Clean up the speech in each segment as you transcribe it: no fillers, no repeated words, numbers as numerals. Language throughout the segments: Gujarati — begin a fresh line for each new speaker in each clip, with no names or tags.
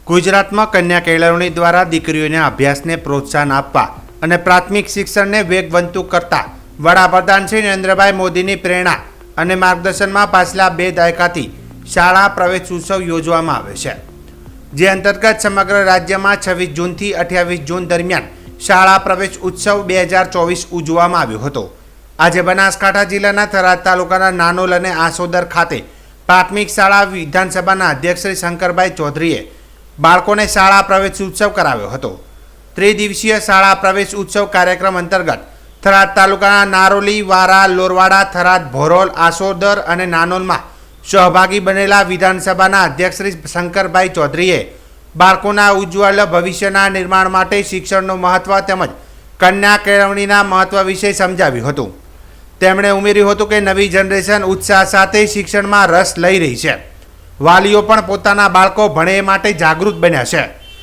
ગુજરાતમાં કન્યા કેળવણી દ્વારા દીકરીઓના અભ્યાસને પ્રોત્સાહન આપવા અને પ્રાથમિક શિક્ષણને વેગવંતુ કરતા વડાપ્રધાન શ્રી નરેન્દ્રભાઈ મોદીની પ્રેરણા અને માર્ગદર્શનમાં પાછલા 2 દાયકાથી શાળા પ્રવેશ ઉત્સવ યોજવામાં આવે છે, જે અંતર્ગત સમગ્ર રાજ્યમાં 26 જૂનથી 28 જૂન દરમિયાન શાળા પ્રવેશ ઉત્સવ 2024 ઉજવવામાં આવ્યો હતો। આજે બનાસકાંઠા જિલ્લાના થરાદ તાલુકાના નાનોલ અને આસોદર ખાતે પ્રાથમિક શાળા વિધાનસભાના અધ્યક્ષ શ્રી શંકરભાઈ ચૌધરીએ બાળકોને શાળા પ્રવેશ ઉત્સવ કરાવ્યો હતો। ત્રિદિવસીય શાળા પ્રવેશ ઉત્સવ કાર્યક્રમ અંતર્ગત થરાદ તાલુકાના નારોલી, વારા, લોરવાડા, થરાદ, ભોરોલ, આસોદર અને નાનોલમાં સહભાગી બનેલા વિધાનસભાના અધ્યક્ષ શ્રી શંકરભાઈ ચૌધરીએ બાળકોના ઉજ્જવળ ભવિષ્યના નિર્માણ માટે શિક્ષણનું મહત્વ તેમજ કન્યા કેળવણીના મહત્વ વિશે સમજાવ્યું હતું। તેમણે ઉમેર્યું હતું કે નવી જનરેશન ઉત્સાહ સાથે શિક્ષણમાં રસ લઈ રહી છે। વાલીઓ પણ પોતાના બાળકો ભણે એ માટે જાગૃત બન્યા છે।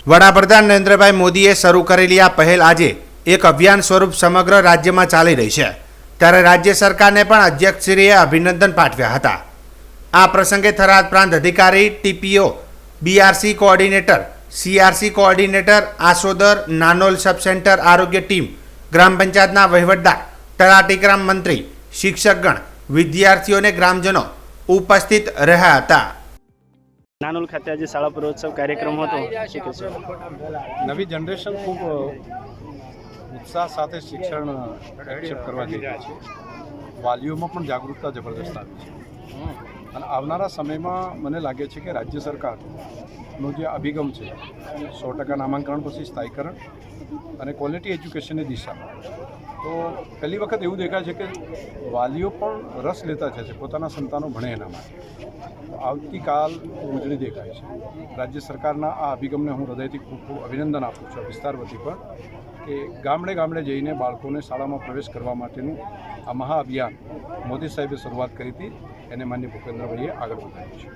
વડાપ્રધાન નરેન્દ્રભાઈ મોદીએ શરૂ કરેલી આ પહેલ આજે એક અભિયાન સ્વરૂપ સમગ્ર રાજ્યમાં ચાલી રહી છે, ત્યારે રાજ્ય સરકારને પણ અધ્યક્ષશ્રીએ અભિનંદન પાઠવ્યા હતા। આ પ્રસંગે થરાદ પ્રાંત અધિકારી, TPO, BRC coordinator, CRC coordinator, Asodar, Nanol sub centre આરોગ્ય ટીમ, ગ્રામ પંચાયતના વહીવટદાર, તલાટીગ્રામ મંત્રી, શિક્ષકગણ, વિદ્યાર્થીઓ અને ગ્રામજનો ઉપસ્થિત રહ્યા હતા।
નાનોલ ખાતે આજે શાળા પ્રવેશોત્સવ કાર્યક્રમ હતો, શું કહેશો?
નવી જનરેશન ખૂબ ઉત્સાહ સાથે શિક્ષણ એક્સેપ્ટ કરવા જઈ રહી છે। વાલીઓમાં પણ જાગૃતતા જબરદસ્ત આવી છે અને આવનારા સમયમાં મને લાગે છે કે રાજ્ય સરકારનો જે અભિગમ છે 100% નામાંકન પછી સ્થાયીકરણ અને ક્વોલિટી એજ્યુકેશનની દિશામાં, તો પહેલી વખત એવું દેખાય છે કે વાલીઓ પણ રસ લેતા છે પોતાના સંતાનો ભણે એના માટે। આવતીકાલ ઉજળી દેખાય છે। રાજ્ય સરકારના આ અભિગમને હું હૃદયથી ખૂબ ખૂબ અભિનંદન આપું છું વિસ્તાર વતી પર, કે ગામડે ગામડે જઈને બાળકોને શાળામાં પ્રવેશ કરવા માટેનું આ મહાઅભિયાન મોદી સાહેબે શરૂઆત કરી હતી, એને માન્ય ભૂપેન્દ્રભાઈએ આગળ વધાર્યું છે।